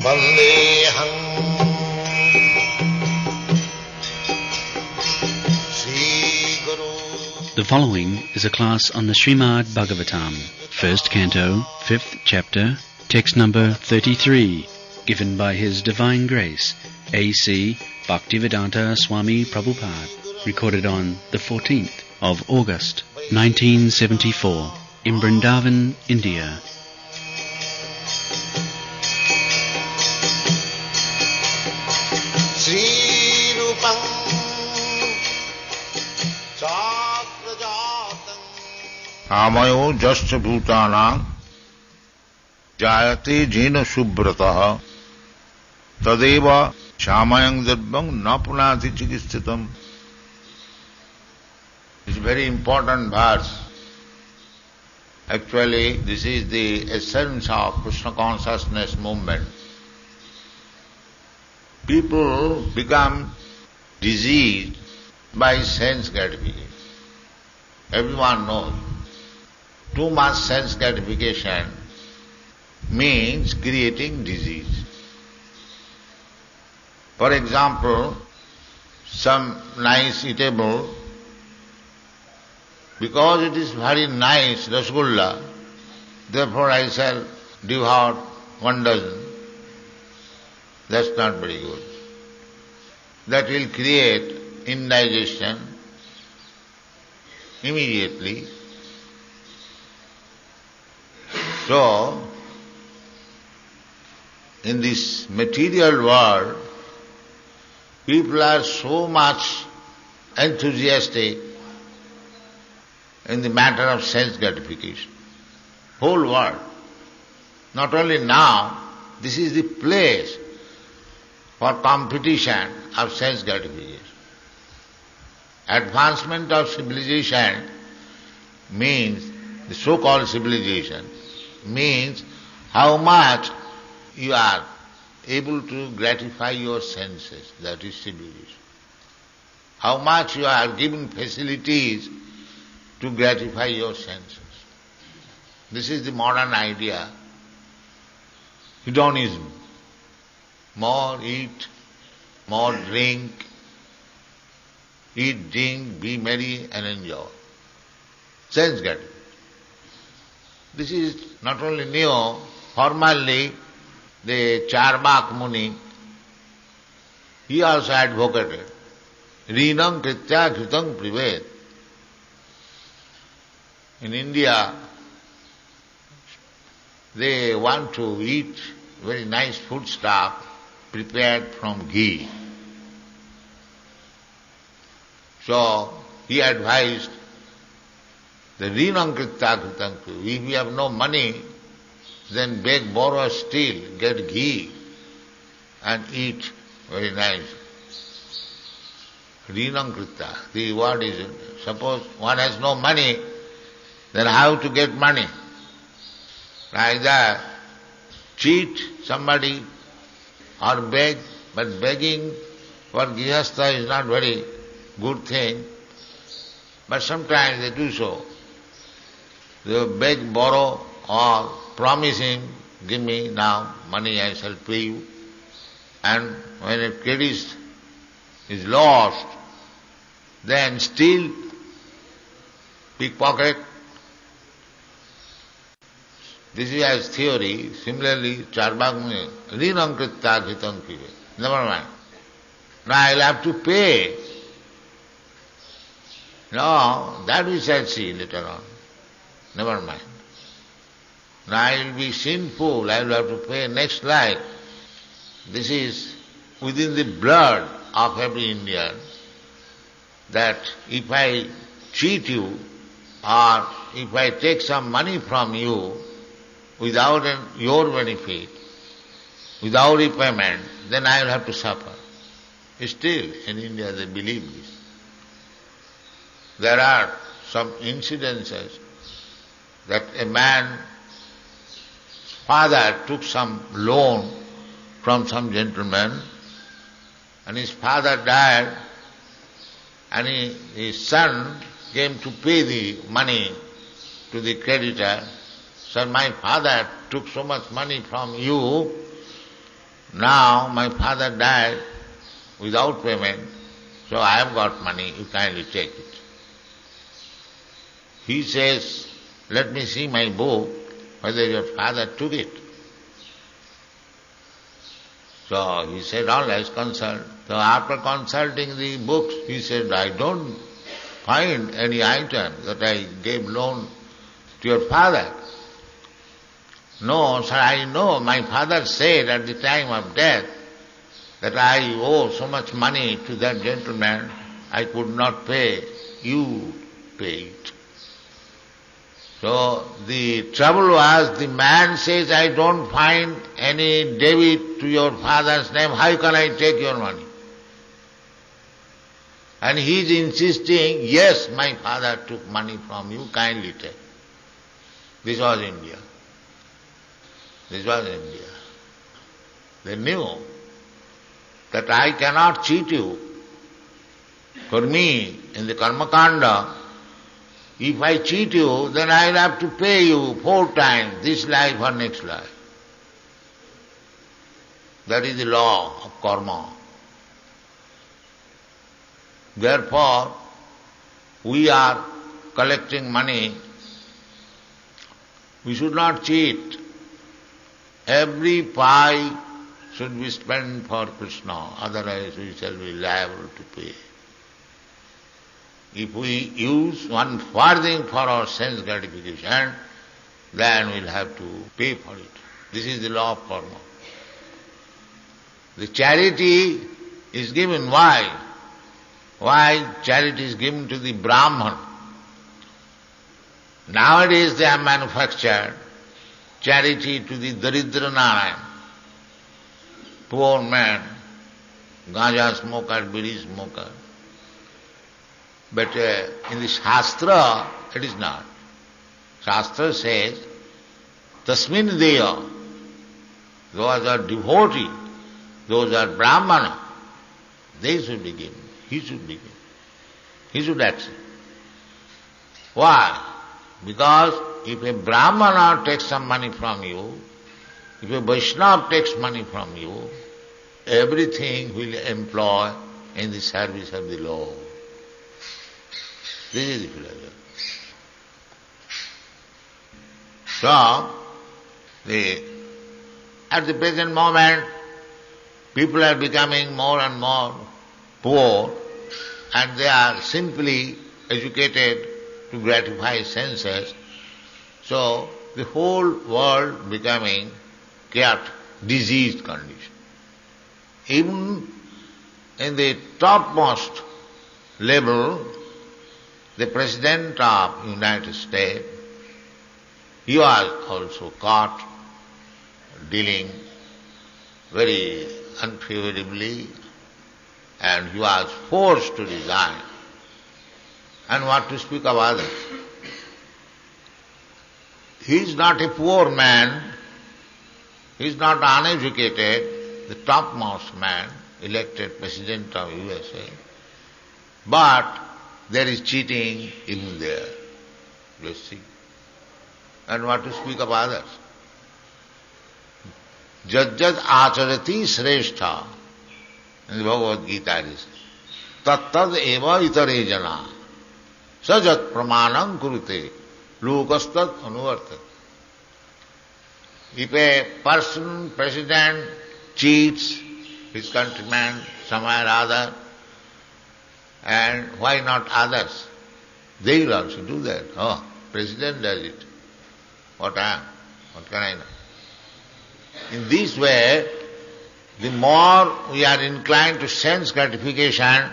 Vandeham Sri Guru. The following is a class on the Srimad Bhagavatam, first canto, 5th chapter, text number 33, given by His Divine Grace, A.C. Bhaktivedanta Swami Prabhupada, recorded on the 14th of August, 1974, in Vrindavan, India. Amayo jasya bhutanam jayate jena subhrataha tadeva shamayang darbang napunati chikistitam. It's a very important verse. Actually, this is the essence of Krishna consciousness movement. People become diseased by sense gratification. Everyone knows. Too much sense gratification means creating disease. For example, some nice eatable, because it is very nice, rasgulla, therefore I shall devour 1 dozen. That's not very good. That will create indigestion immediately. So, in this material world, people are so much enthusiastic in the matter of sense gratification. Whole world. Not only now, this is the place for competition of sense gratification. Advancement of civilization means, the so-called civilization, means how much you are able to gratify your senses, that is civilization. How much you are given facilities to gratify your senses. This is the modern idea, hedonism. More eat, more drink, eat, drink, be merry and enjoy. Sense gratification. This is not only new, formerly the Charvak Muni, he also advocated, Rinam Kritya Kritang Prived. In India, they want to eat very nice food stuff prepared from ghee. So he advised the Rinam Kritya Kritang Prived. If you have no money, then beg, borrow, steal, get ghee and eat very nice. Rinam Kritya. The word is, suppose one has no money, then how to get money? Either cheat somebody or beg, but begging for Grihastha is not very good thing. But sometimes they do so. They beg, borrow, or promise him, give me now money, I shall pay you. And when a credit is lost, then steal, pickpocket. This is his theory. Similarly, Charvak Muni, Rinam Kritya Kritang Prived. Never mind. Now I'll have to pay. No, that we shall see later on. Never mind. Now I will be sinful, I will have to pay next life. This is within the blood of every Indian, that if I cheat you or if I take some money from you without your benefit, without repayment, then I will have to suffer. Still in India they believe this. There are some incidences that a man's father took some loan from some gentleman and his father died and his son came to pay the money to the creditor. Sir, my father took so much money from you, Now my father died without payment, so I have got money, you kindly take it. He says, let me see my book, whether your father took it. So he said, all right, consult. So after consulting the books, he said, I don't find any item that I gave loan to your father. No, sir, I know. My father said at the time of death that I owe so much money to that gentleman, I could not pay. You pay it. So the trouble was, the man says, I don't find any debit to your father's name, how can I take your money? And he is insisting, yes, my father took money from you, kindly take. This was India. This was India. They knew that I cannot cheat you. For me, in the Karmakanda, if I cheat you, then I will have to pay you 4 times, this life or next life. That is the law of karma. Therefore, we are collecting money. We should not cheat. Every pie should be spent for Krishna, otherwise we shall be liable to pay. If we use one farthing for our sense gratification, then we'll have to pay for it. This is the law of karma. The charity is given. Why? Why charity is given to the Brahman? Nowadays they have manufactured charity to the Daridra Narayan, poor man, ganja smoker, bidi smoker. But in the Shastra, it is not. Shastra says, Tasmin Deya, those are devotee, those are Brahmana, they should be given, he should be given, he should accept. Why? Because if a Brahmana takes some money from you, if a Vaishnava takes money from you, everything will employ in the service of the Lord. This is the philosophy. So, at the present moment, people are becoming more and more poor, and they are simply educated to gratify senses. So, the whole world becoming chaotic, diseased condition. Even in the topmost level, the President of United States, he was also caught dealing very unfavorably, and he was forced to resign. And what to speak of others? He is not a poor man, he is not uneducated, the topmost man, elected President of USA, but there is cheating even there. You see. And what to speak of others? Jajjad acharati sreshtha. In the Bhagavad Gita it is. Tattad eva itare jana. Sajat pramanam kurute. Lokastad anuvartat. If a person, president, cheats his countrymen somewhere or other, and why not others? They will also do that. Oh, president does it. What can I know? In this way, the more we are inclined to sense gratification,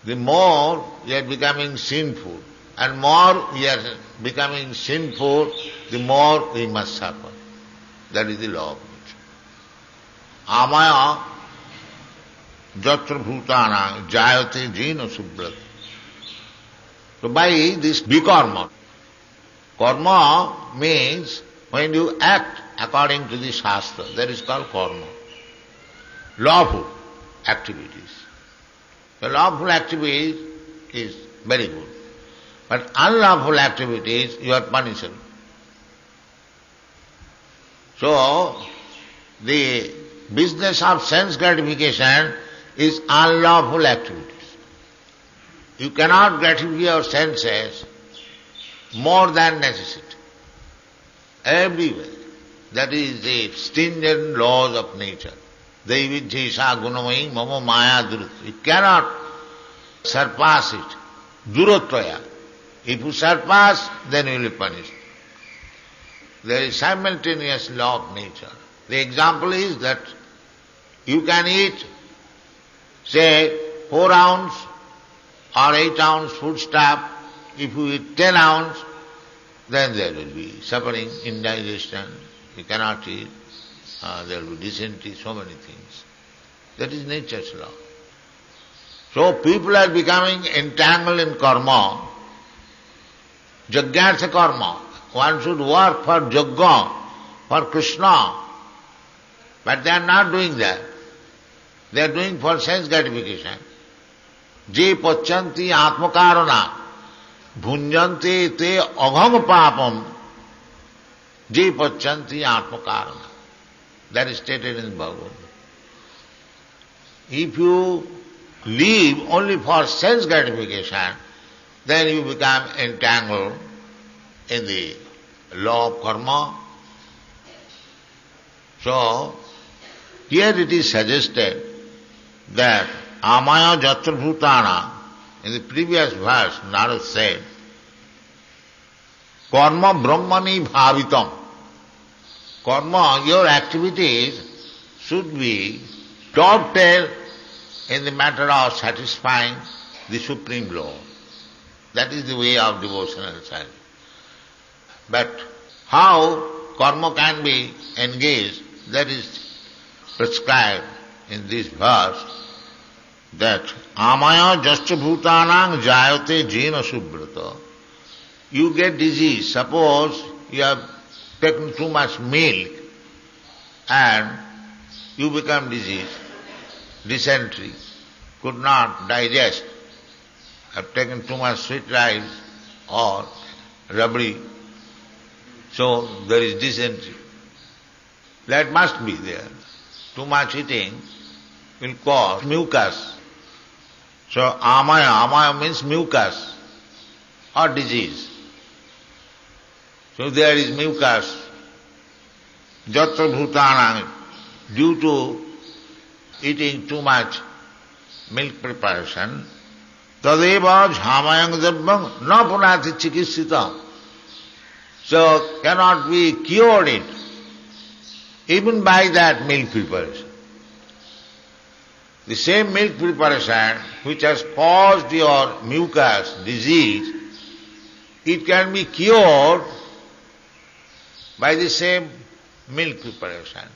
the more we are becoming sinful. And more we are becoming sinful, the more we must suffer. That is the law of nature. Amaya Jatra bhutana jayate jena subrat. So by this bikarma, karma means when you act according to the Shastra, that is called karma. Lawful activities. The lawful activities is very good. But unlawful activities, you are punishable. So, the business of sense gratification is unlawful activities. You cannot gratify your senses more than necessity. Everywhere. That is the stringent laws of nature. Daividhyesha gunamayi mama maya durutta. You cannot surpass it. Durattvaya. If you surpass, then you will be punished. There is simultaneous law of nature. The example is that you can eat, say, 4 ounce or 8 ounce foodstuff. If you eat 10 ounce, then there will be suffering, indigestion. You cannot eat. There will be dysentery, so many things. That is nature's law. So people are becoming entangled in karma. Yajnartha karma. One should work for Yajna, for Krishna. But they are not doing that. They are doing for sense gratification. Je pachanti atmakarana bhunjante te agham papam je pachanti atmakarana. That is stated in Bhagavad. If you live only for sense gratification, then you become entangled in the law of karma. So, here it is suggested that amaya jatra bhutana, in the previous verse, Narada said, karma brahmani bhavitam. Karma, your activities should be dovetail in the matter of satisfying the Supreme Law. That is the way of devotional service. But how karma can be engaged, that is prescribed in this verse, that amaya jascha bhutanang jayate jena subrata. You get disease. Suppose you have taken too much milk and you become diseased, dysentery, could not digest, have taken too much sweet rice or rabdi, so there is dysentery. That must be there. Too much eating will cause mucus. So amaya means mucus or disease. So there is mucus, jatra bhutanang, due to eating too much milk preparation, tadeva jhamayang dabbang na punati chikisitam. So cannot be cured it, even by that milk preparation. The same milk preparation which has caused your mucus disease, it can be cured by the same milk preparation,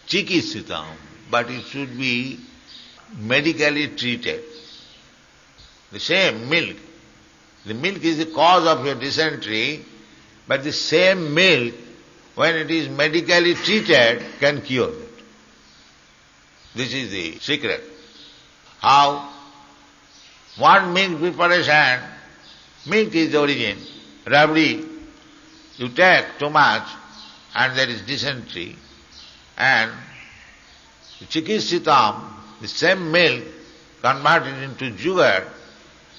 chikisitam, but it should be medically treated. The same milk. The milk is the cause of your dysentery, but the same milk, when it is medically treated, can cure it. This is the secret. How? One milk preparation, milk is the origin, rabdi, you take too much and there is dysentery, and chikisitam, the same milk converted into sugar,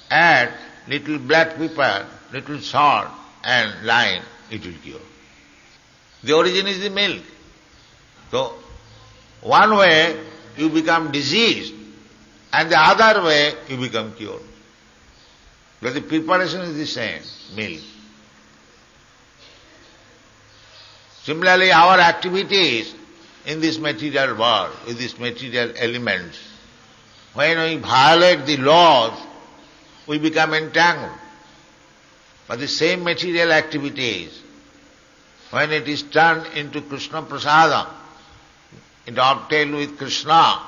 add little black pepper, little salt and lime, it will cure. The origin is the milk. So, one way you become diseased and the other way you become cured. But the preparation is the same, milk. Similarly, our activities in this material world, with these material elements, when we violate the laws, we become entangled. But the same material activities, when it is turned into Krishna prasadam, it obtained with Krishna,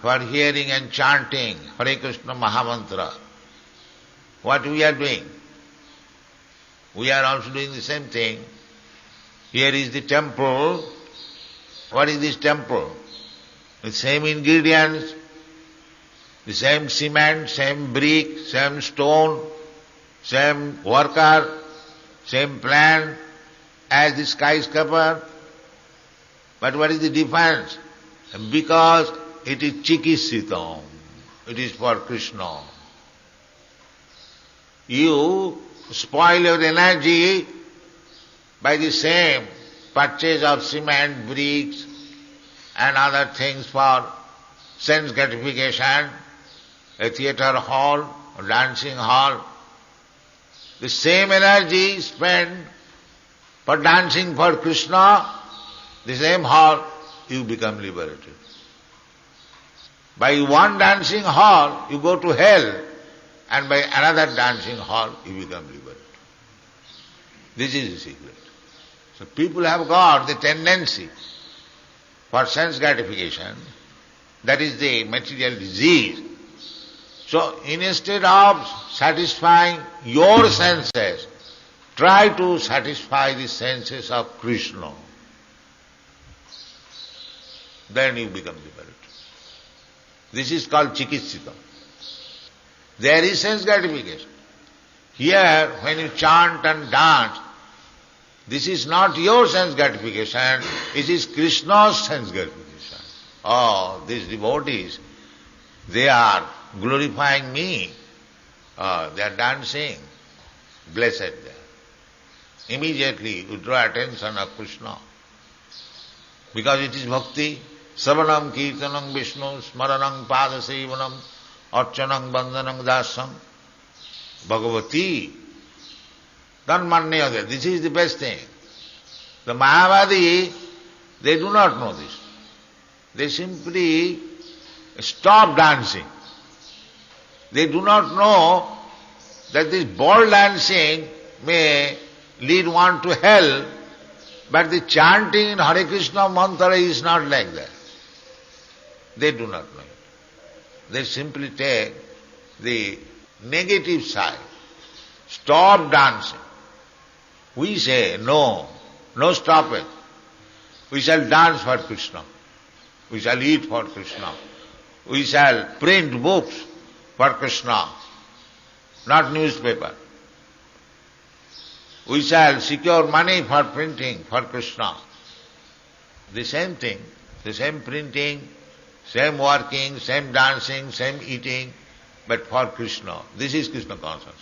for hearing and chanting Hare Krishna Mahamantra, what we are doing? We are also doing the same thing. Here is the temple. What is this temple? The same ingredients, the same cement, same brick, same stone, same worker, same plan as the skyscraper. But what is the difference? Because it is chikisitam. It is for Krishna. You spoil your energy by the same purchase of cement, bricks and other things for sense gratification, a theatre hall, a dancing hall. The same energy spent for dancing for Krishna, the same hall, you become liberated. By one dancing hall, you go to hell, and by another dancing hall, you become liberated. This is the secret. So people have got the tendency for sense gratification, that is the material disease. So instead of satisfying your senses, try to satisfy the senses of Krishna. Then you become liberated. This is called chikitsita. There is sense gratification. Here, when you chant and dance, this is not your sense gratification, it is Krishna's sense gratification. Oh, these devotees, they are glorifying me. Oh, they are dancing. Blessed they are. Immediately you draw attention of Krishna. Because it is bhakti. Savanam kirtanam Vishnu, smaranam padasevanam, archanam bandhanam dasam, Bhagavati. Dhanmanyada. This is the best thing. The Mayavadi, they do not know this. They simply stop dancing. They do not know that this ball dancing may lead one to hell, but the chanting in Hare Krishna mantra is not like that. They do not know it. They simply take the negative side. Stop dancing. We say, no stop it. We shall dance for Krishna. We shall eat for Krishna. We shall print books for Krishna, not newspaper. We shall secure money for printing for Krishna. The same thing, the same printing, same working, same dancing, same eating, but for Krishna. This is Krishna consciousness.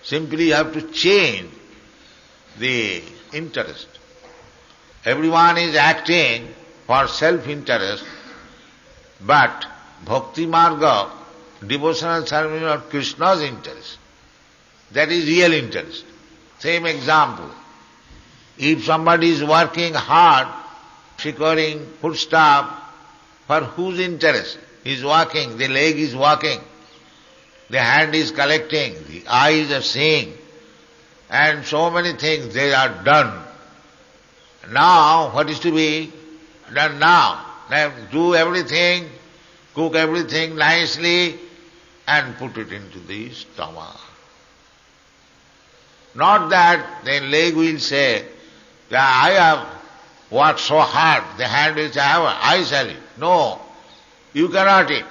Simply you have to change the interest. Everyone is acting for self-interest, but bhakti marga, devotional service of Krishna's interest. That is real interest. Same example. If somebody is working hard, securing foodstuff, for whose interest? He is working, the leg is working, the hand is collecting, the eyes are seeing, and so many things they are done. Now, what is to be done now? Now do everything, cook everything nicely, and put it into the stomach. Not that the leg will say, I have worked so hard, the hand will say, I shall eat. No, you cannot eat.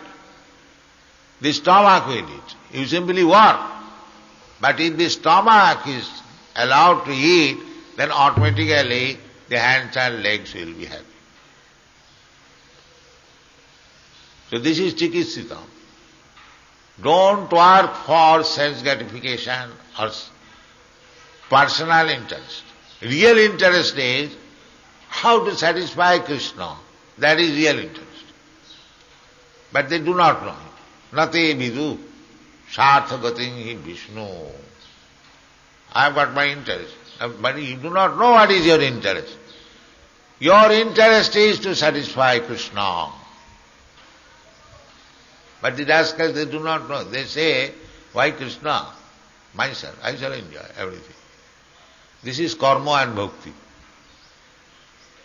The stomach will eat. You simply work. But if the stomach is allowed to eat, then automatically the hands and legs will be happy. So this is chikitsita. Don't work for sense gratification or personal interest. Real interest is how to satisfy Krishna. That is real interest. But they do not know it. Nate vidu sarthagatim hi Vishnu. I have got my interest. But you do not know what is your interest. Your interest is to satisfy Krishna. But the rascals, they do not know. They say, why Krishna? Myself, I shall enjoy everything. This is karma and bhakti.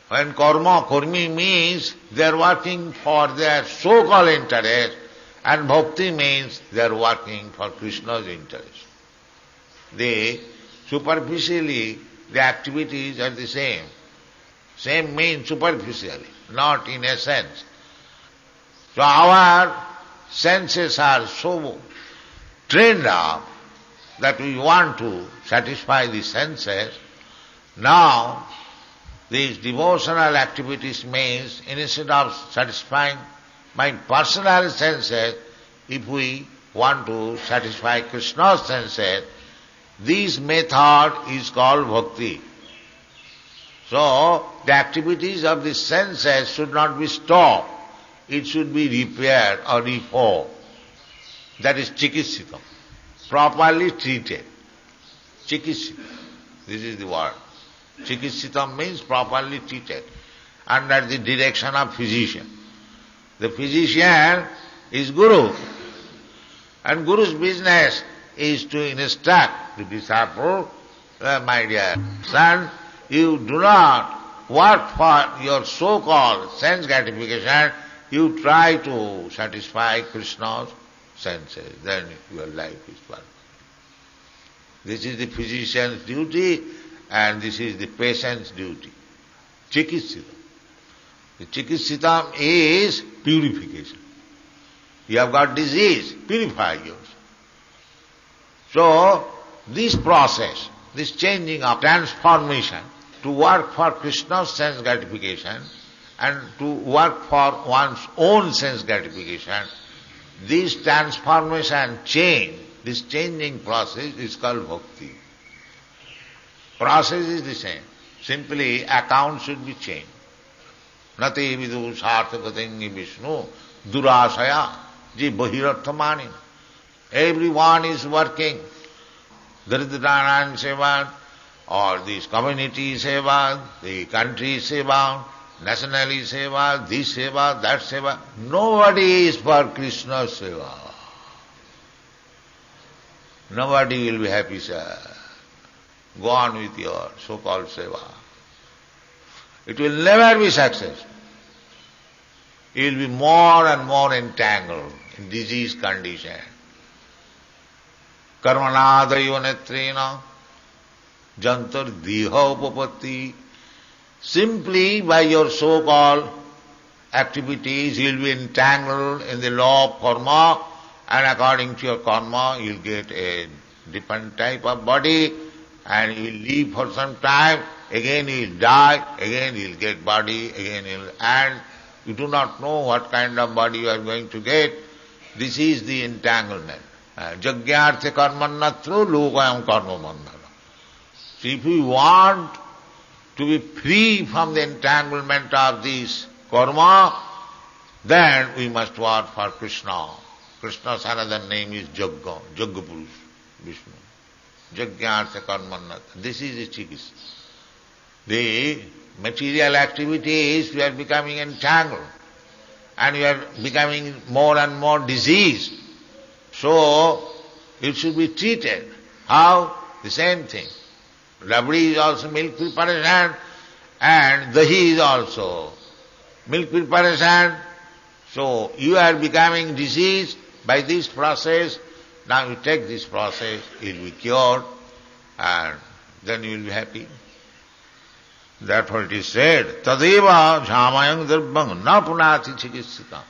When karmi means they are working for their so-called interest, and bhakti means they are working for Krishna's interest. Superficially, the activities are the same. Same means superficially, not in essence. So our senses are so trained up that we want to satisfy the senses. Now, These devotional activities means instead of satisfying my personal senses, if we want to satisfy Krishna's senses, this method is called bhakti. So, the activities of the senses should not be stopped. It should be repaired or reformed. That is chikitsikam. Properly treated. Chikitsikam. This is the word. Chikitsikam means properly treated. Under the direction of physician. The physician is Guru. And Guru's business is to instruct the disciple, my dear son, you do not work for your so-called sense gratification, you try to satisfy Krishna's senses, then your life is perfect. This is the physician's duty and this is the patient's duty. Chikitsikam. The chikitsikam is purification. You have got disease, purify yourself. So, this process, this changing of transformation, to work for Krishna's sense gratification and to work for one's own sense gratification, this transformation change, this changing process is called bhakti. Process is the same. Simply account should be changed. Nate vidu sarthagatengi Vishnu durasaya ji bahirarthamani. Everyone is working. Daridranam seva, or this community seva, the country seva, nationally seva, this seva, that seva. Nobody is for Krishna seva. Nobody will be happy, sir. Go on with your so-called seva. It will never be successful. You will be more and more entangled in disease condition. Karmanadayo netrena jantar diha upapatti. Simply by your so-called activities you will be entangled in the law of karma, and according to your karma you will get a different type of body and you will live for some time, again you will die, again you will get body, again you will, and you do not know what kind of body you are going to get. This is the entanglement. Jagyarthe karmannatru lokayam karma bandhana. So if we want to be free from the entanglement of this karma, then we must work for Krishna. Krishna's another name is Jagga, Jagga Purush, Vishnu. Jagyarthe karmannatru. This is the chikis. The material activities, we are becoming entangled and we are becoming more and more diseased. So, it should be treated. How? The same thing. Rabdi is also milk preparation and dahi is also milk preparation. So, you are becoming diseased by this process. Now you take this process, you will be cured and then you will be happy. Therefore it is said, Tadeva jhamayang darbang na punati chikitsita.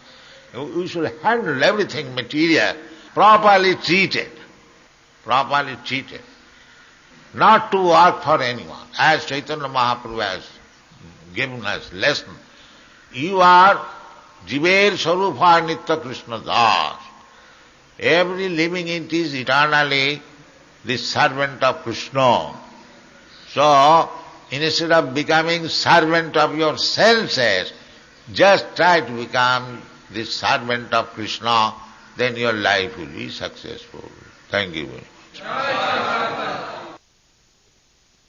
You should handle everything material, properly treated. Properly treated. Not to work for anyone. As Chaitanya Mahaprabhu has given us lesson. You are Jiver Sarupa Nitya Krishna Das. Every living entity is eternally the servant of Krishna. So, instead of becoming servant of your senses, just try to become the servant of Krishna, then your life will be successful. Thank you very much.